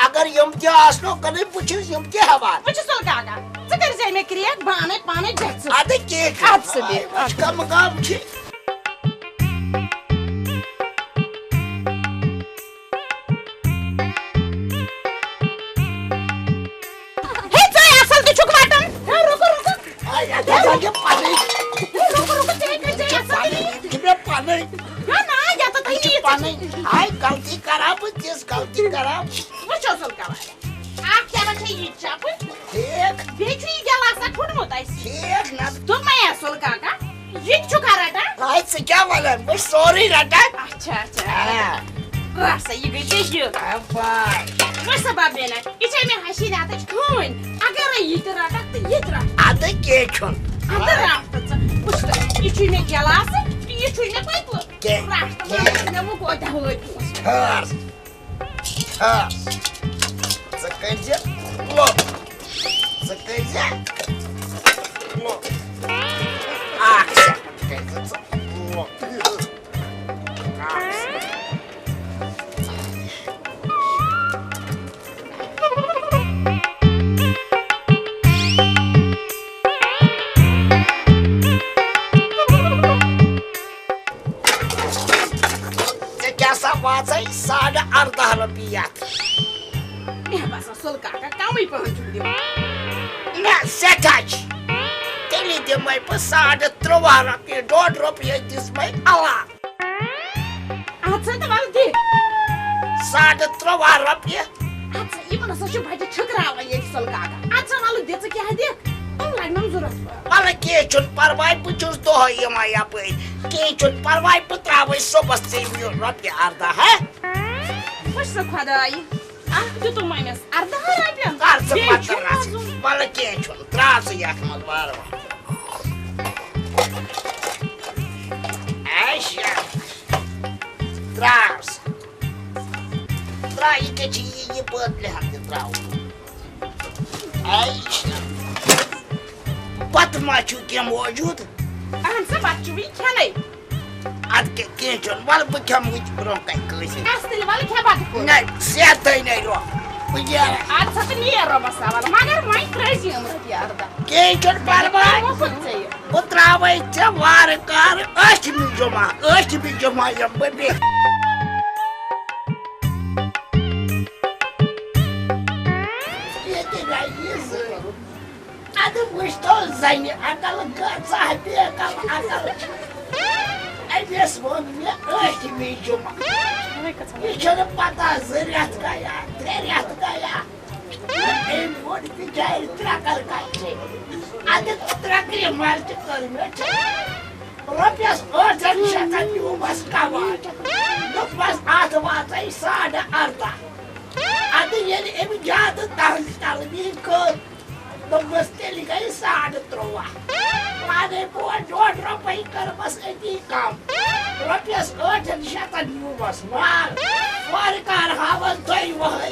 अगर यम क्या आसनो कने पुछिस यम क्या हवाल पुछिस सल काका ज कर जाय मे क्रिएट बाने पाने जच आदे के हाथ से दे कम काम छी हे जाय असल के छुक माटन रुको रुको आया जाके पानी रुको जाय कर जाय असल किबे पानी ना या तो तही पानी हाय गलती खराब चीज गलती खराब पुछो सल काका आ क्या बचे ये चाप एक बेचुई गेला सा ठुड मोताइस एक ना तो मैं असल काका ये छुका रटा हाय से क्या वाला मैं सॉरी रटा अच्छा अच्छा Rasa you get this you. Apa? Masa babena? Ice me hashi na ta chkun. Agara yitra ta yitra. Ada kekon. Ada rafta. Usta ice me gelasa, ice me paitlo. Ke. Rafta na mu ko ta hoy. Hars. Hars. Sakanja. Lo. Sakanja. Lo. Ah. Sakanja. Lo. Wasai sada arda rupiah. Ya basa sol kakak kamu ipahancul dia. Na sekaj. Teli dia mai pasada trova rupiah, $2 dis mai ala. Atsa ta valdi. Sada trova rupiah. Atsa imana sa shubhaja chakrawa ye sol kakak. Atsa malu dia kya hadiah? Online nam zurat. Mala kechun parvai puchus doh ye mai apai. Kechun parvai putraவை sobas sevmiyor rupiah arda ha? Masa khadai. Ah, tu tu mai mes arda rupiah. Arsa patras. Mala kechun traz yakmal var. Aisha. Traz. Trai ke chi ye bătle hande trau. Aisha. Pat machu ke mojud. Am să fac ce vii canai. Adke kitchen, wal become which broke I could. Asli wal kya baat ko. Night, set I know. Yeah. Acha to ni ero masawal. Magar mai crazy amra yarda. Kitchen barba. Utrava ite var kar. Ashmi joma ya baby. Adu gostou zaini akal sabe akal. Ai esse mano me ashmi joma. İçeri patazır yatkaya, ter yatkaya. Em vodi pijay trakar kaçı. Adı trakri martı görmüyor. Ropias ordan şatan yuvas kavar. Nukmas adı vatay sada arda. Adı yeni emi cadı tanıştalı bir kod. Nukmas telikayı sada trova. Lade bu dua ropai karmas etikam. Ropias ordan şatan yuvas var. Var kar havan toy vay.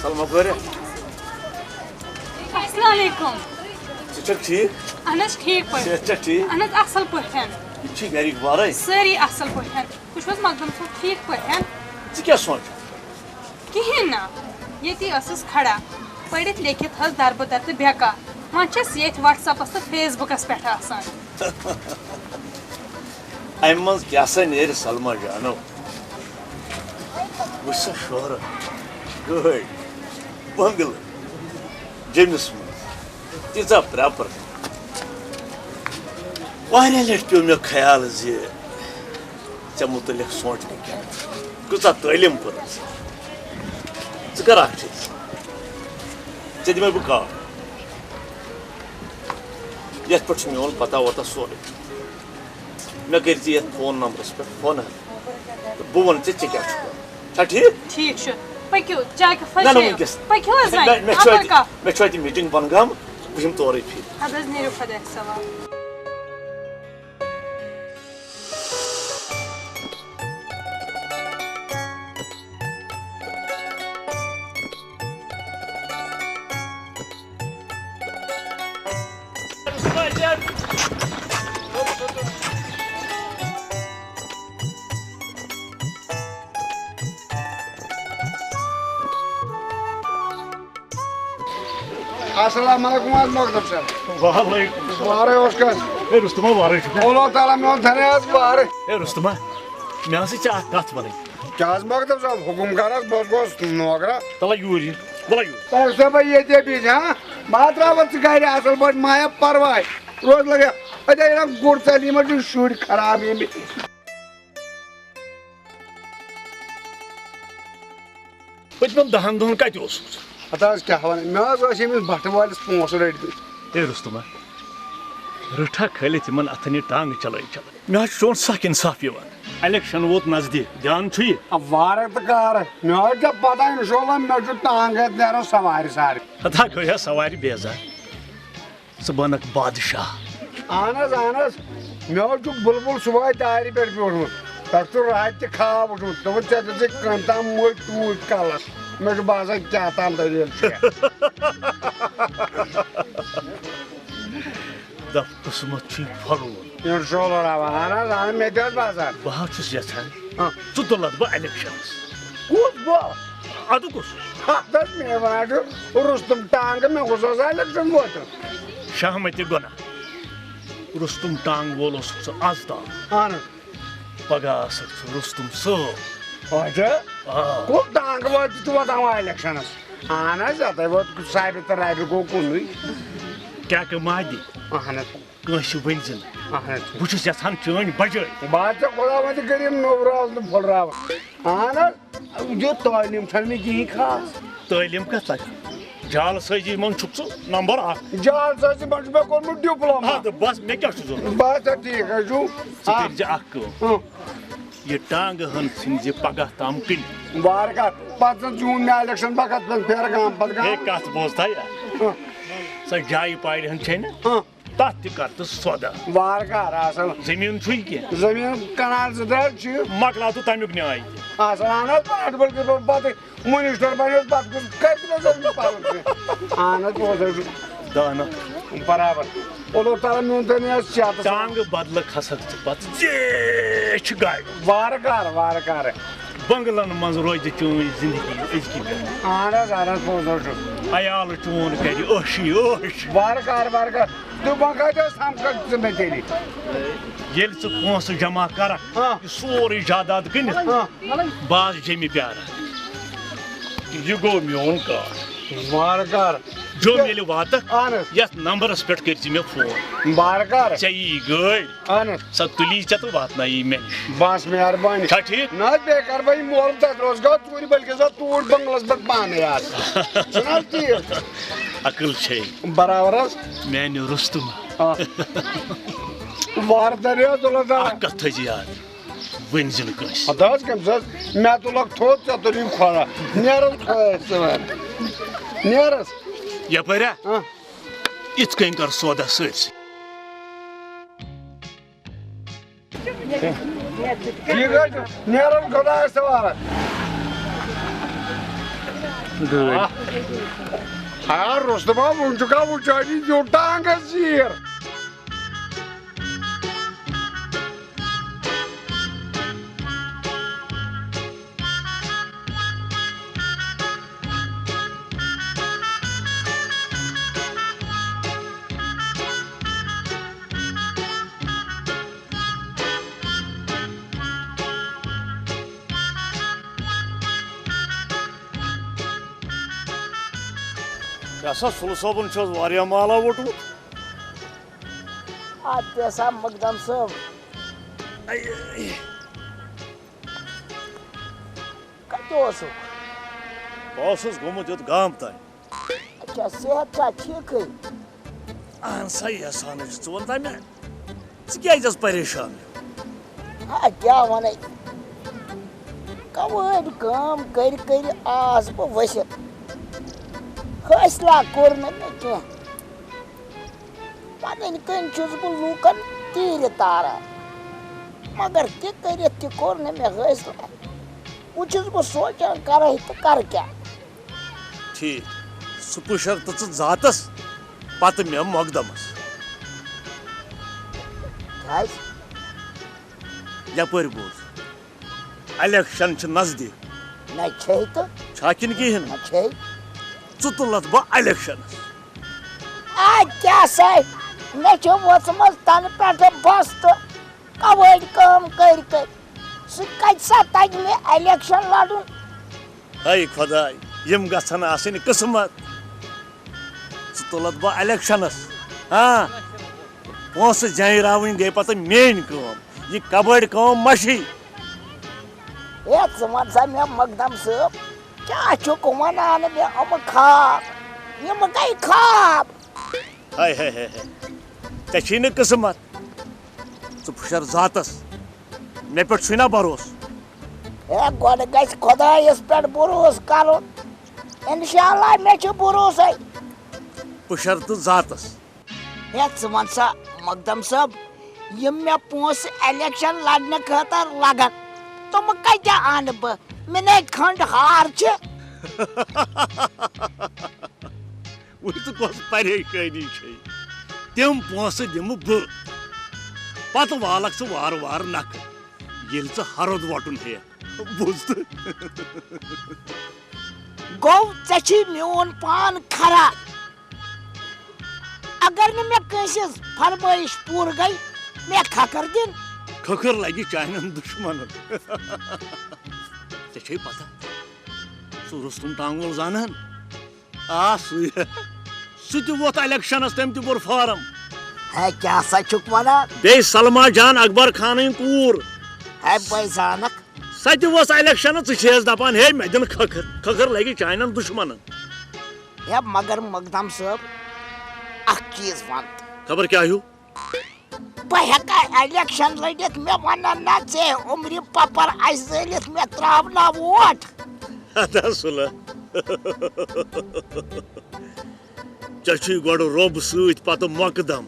Salma böyle. Assalamu alaikum. Çok iyi. Anas ठीक पढ़ Çok iyi. Anas असल पढ़न İçi garip var ay. सारी असल पढ़न कुछ was मकदम सो ठीक पढ़न Zik ya sonuç. कहीं ना ये ती असस खड़ा पढ़ित लिखित हस दरबदर तो बेका मंचस ये WhatsApp तो Facebook अस पेठ आसान Aymaz kasa neri Salma canım. Bu şahara. Good. Bungalow. James. Tiza proper. Varyalar tümle khayalız ye. Çamutlik sonuç ne? Kuza toilim pırız. Çıkarakçız. Çedime bu ka. Yet pırçın yol pata vata soru. Ne gerçi phone numbers पे phone है वो one से check out था ठीक show पक्यो जाके ना ना फजे मुझे पक्यो अजय मैं चोई मीटिंग बन गया मुझे तो और फिर अब अज नेरो फदे सवा Assalamu alaikum Makdam sir. वालेकुम Bağırı hoş geldin. ए रुस्तमा वालेकुम Allah Teala mı tanıyaz bağırı. ए रुस्तमा मैं से चाह कत बने Kaz Makdam sir hukum karas bozgos nogra. तला यूरी बला Yuri Taş sabah yedi biz ha. Matra vat gayri asıl baş maya parvay. Roz lagya. Hadi ya gurtali ma jo şur kharab है पचम दहन दहन कत Atas क्या हवन मैं आज अशीमिस भटवाल स्पॉन्सर रेडी ए रुस्तमा रठा खलित मन अथनी टांग चलाई चला मैं चोन सख इंसाफ यवान इलेक्शन वोत नजदीक ध्यान छु अब वार तकार मैं जब पता इंशाल्लाह मैं जो टांग है नेरो सवारी सारी अथा गया सवारी बेजा सबनक बादशाह आनस मैं जो बुलबुल सुबह तैयारी पे बैठूं तक तो रात खाब उठूं तो वो चाहते थे कंता मोट टूट कालस मैं जो बाजा क्या ताम दरियल द किस्मत छि फलो इंशाल्लाह रावाना रान में दस बाजार बहुत यथान हां तुदलत ब इलेक्शंस कूद बो अदुकुस दस में बना जो रुस्तम टांग में घुसा सा इलेक्शन वोट शाहमति गुना रुस्तम टांग बोलो सो आजता हां पगा रुस्तम सो अच्छा को टांग वोट तो बतावा इलेक्शंस आना जाता है वो साइड तर राइड को कोई क्या के मादी आना कंस वन बहुत यहां चन बजाई बात खुदा वो करीम नोराव तो फुलराव अहन जो तालीम कहीं खास तालीम कत लग जाल साजी मन नंबर 1 जाल साजी मन मे कोर्मुट डिप्लोमा बस मे क्या बस ठीक है ये टांग हन सिंह पगह ताम किन वार का पत जून में इलेक्शन बखत फेर गाम पत गाम कत बोजता यार स जाय पार हन छे ना तथ कर सौदा वार कार आसन जमीन छु कह जमीन कनाल जदर छु मकला तो तमिक न्याय आसन आन बल के बात मिनिस्टर बने बात कर जमीन पाल आन बोझ दाना बराबर ओलो तारा न्यून तने चात टांग बदल खसक पत जे गाय वार कार बंगलन मज रोज चोन जिंदगी अजकी पे आन बोझ अयाल चोन कर ओश वार कार तू बंका हम कर में तेरी येल स पोंस जमा कर सोरी जायदाद कन बाज जमी प्यार ये गो मोन का वार कार जो मेले वात यथ नंबरस पे कर मे फोन बारकार चे गई स तुली चे तो वात मे बस मेहरबानी ठीक ना बेकार भाई मोल तक रोजगार चोरी बल्कि तूर बंगलस पे पाने यार सुना ठीक अकल छे बराबर मैन रुस्तुम वार दरिया तुला दा कथ यार वंजन कस अदास कम सस मैं तुला थोत चतुरी खरा नेरल खस नेरस यपर इत कन कर सौदा सर ठीक है नेरल खुदा सवार हाँ रुस्तमा मुझका वो चारी जो टांग जीर सुल सोबन माला वोटमुत मकदम साहब कत बस गोमुत योत गाम तान अच्छा सेहत छा ठीक अहन सही एहसान वन तमें क्या परेशान हाँ क्या वन कवड़ काम कर आस बह वसित फैसला कोर मे कह पन कन बह लूकन तीर तारा मगर तह कोर मे फैसला वो बह सोचान कर तो कर क्या ठीक सह पुशर तो जातस पत मे मकदमस यपर बोज इलेक्शन नजदीक न छे तो छाकिन कहें छे तुलत बह इलेक्शन क्या सह मे वोचम तन पे बस तो कवड़ काम कर सह तग मे इलेक्शन लड़न हाय खुदा यम गसन आसन किस्मत तुलत बह इलेक्शनस हाँ पोस जान गई पत मेन कम यह कबड़ कम मशी वन सा मे मकदम साहब क्या वन मे हम खाब यम गई खाब हाय हाय हाय चे न किस्मत पुशर जातस मे पे ना भरोस गोड गस खुदायस पे भरोस कर इंशाअल्लाह मे भरोस पुशर तो जातस वन सा मकदम साहब यम मे पोस इलेक्शन लड़ने खतर लगन तुम कत अन बह मे खंड हार वो तो कस परेशानी तम पोस दिम बह पत वालक सह वार वार नख ये हरद वटुन हे बुझ गो चे मोन पान खरा अगर न मे कंसिस फरमाइश पूर गई मे खकर दिन खकर लगे चाहन दुश्मन चे पता सह रुस्तुम टांगोल जानन आ सह वोत इलेक्शनस तम बोर फार्म है क्या सा चुक वना बे सलमा जान अकबर खान कूर है भाई जानक सत वस इलेक्शन चे दपान हे मे दिन खखर खखर लगे चाइन दुश्मन है मगर मकदम साहब अख चीज वन खबर क्या हूँ बह हेका इलेक्शन लड़ित मे वना ना चे उम्र पपर अलित मे त्रावना वोट अदा सुल चे गोड़ रोब सत पत मकदम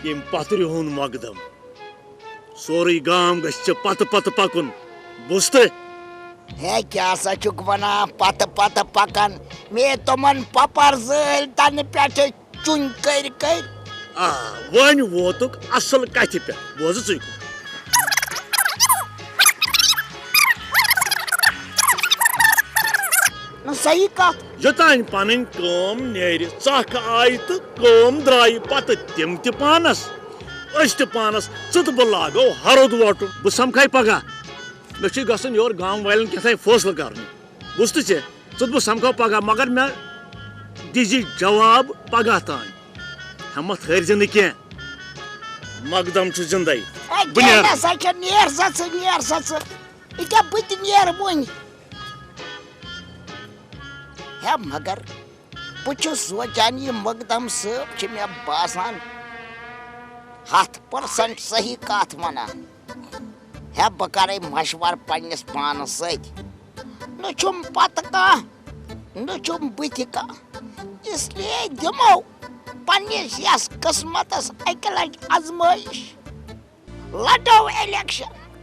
यम पत्र हुन मकदम सोरी गाम गछ पत पत पकुन बुस्त है क्या सा चुक वना पत पत पकन मे तुमन पपर जल तन पे चुन कर वन वोतुक असल कथ पे बोज च सही कत योतान पन कम नेर चख आई तो कम द्राय पत तिम त पानस अस त पानस चुत बह लागो हरद वोट बह समखाई पगह मे गसन योर गांव वालन क्या फैसला कर बुझत चे चुत बह समखो पगह मगर मे दिजी जवाब पगह तान हम थर्ज न कह मकदम जिंदे नेर सा क्या बत नेर वन है मगर बह सोचान यह मकदम साहब मे बासान 100% सही कत वना है बह कर मशवर पन्निस पान सुम पत कह नुम बुथ कह इसलिए दिमो पन्निस यस किस्मतस अक लट आजमाइश लड़ो इलेक्शन